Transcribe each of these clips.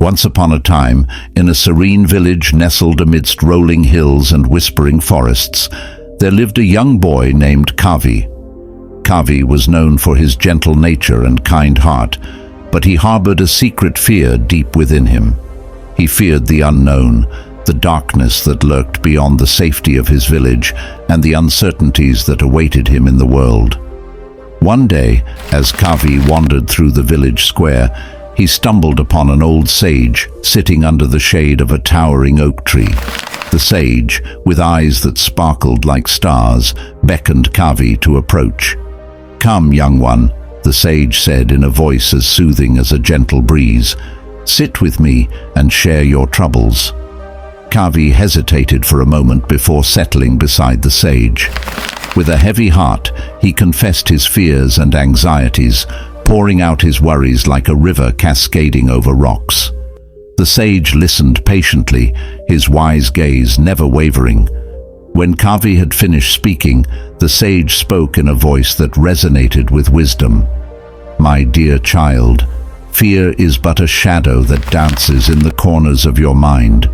Once upon a time, in a serene village nestled amidst rolling hills and whispering forests, there lived a young boy named Kavi. Kavi was known for his gentle nature and kind heart, but he harbored a secret fear deep within him. He feared the unknown, the darkness that lurked beyond the safety of his village, and the uncertainties that awaited him in the world. One day, as Kavi wandered through the village square, he stumbled upon an old sage sitting under the shade of a towering oak tree. The sage, with eyes that sparkled like stars, beckoned Kavi to approach. "Come, young one," the sage said in a voice as soothing as a gentle breeze. "Sit with me and share your troubles." Kavi hesitated for a moment before settling beside the sage. With a heavy heart, he confessed his fears and anxieties, pouring out his worries like a river cascading over rocks. The sage listened patiently, his wise gaze never wavering. When Kavi had finished speaking, the sage spoke in a voice that resonated with wisdom. "My dear child, fear is but a shadow that dances in the corners of your mind.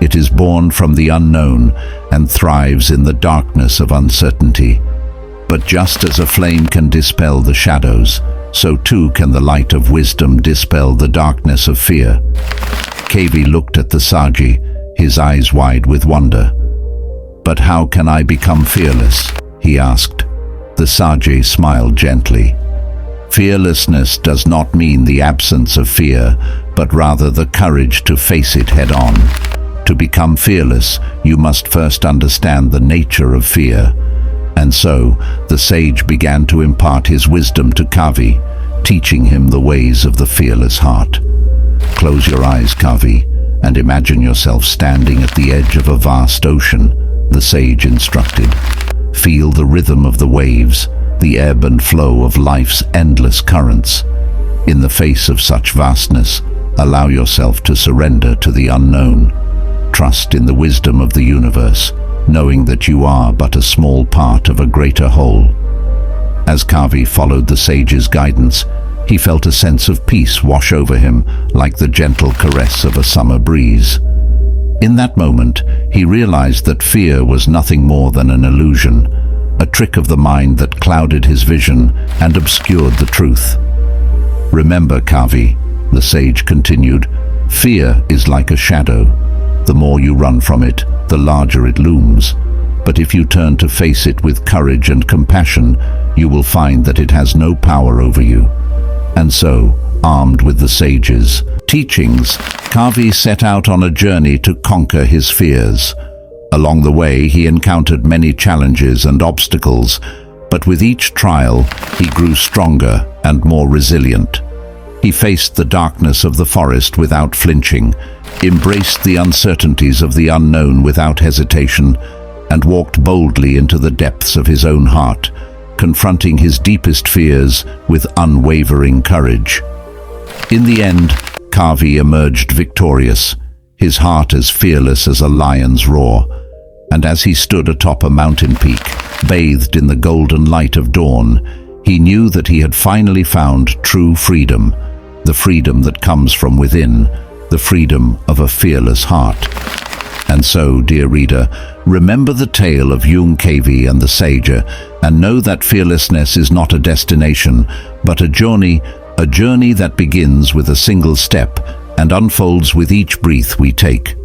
It is born from the unknown and thrives in the darkness of uncertainty. But just as a flame can dispel the shadows, so too can the light of wisdom dispel the darkness of fear." Kavi looked at the Saji, his eyes wide with wonder. "But how can I become fearless?" he asked. The Saji smiled gently. "Fearlessness does not mean the absence of fear, but rather the courage to face it head-on. To become fearless, you must first understand the nature of fear." And so, the sage began to impart his wisdom to Kavi, teaching him the ways of the fearless heart. "Close your eyes, Kavi, and imagine yourself standing at the edge of a vast ocean," the sage instructed. "Feel the rhythm of the waves, the ebb and flow of life's endless currents. In the face of such vastness, allow yourself to surrender to the unknown. Trust in the wisdom of the universe, knowing that you are but a small part of a greater whole." As Kavi followed the sage's guidance, he felt a sense of peace wash over him like the gentle caress of a summer breeze. In that moment, he realized that fear was nothing more than an illusion, a trick of the mind that clouded his vision and obscured the truth. "Remember, Kavi," the sage continued, "fear is like a shadow. The more you run from it, the larger it looms. But if you turn to face it with courage and compassion, you will find that it has no power over you." And so, armed with the sage's teachings, Kavi set out on a journey to conquer his fears. Along the way, he encountered many challenges and obstacles, but with each trial, he grew stronger and more resilient. He faced the darkness of the forest without flinching, embraced the uncertainties of the unknown without hesitation, and walked boldly into the depths of his own heart, confronting his deepest fears with unwavering courage. In the end, Kavi emerged victorious, his heart as fearless as a lion's roar. And as he stood atop a mountain peak, bathed in the golden light of dawn, he knew that he had finally found true freedom, the freedom that comes from within, the freedom of a fearless heart. And so, dear reader, remember the tale of young Kavi and the sage, and know that fearlessness is not a destination, but a journey that begins with a single step and unfolds with each breath we take.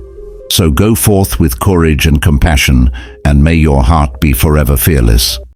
So go forth with courage and compassion, and may your heart be forever fearless.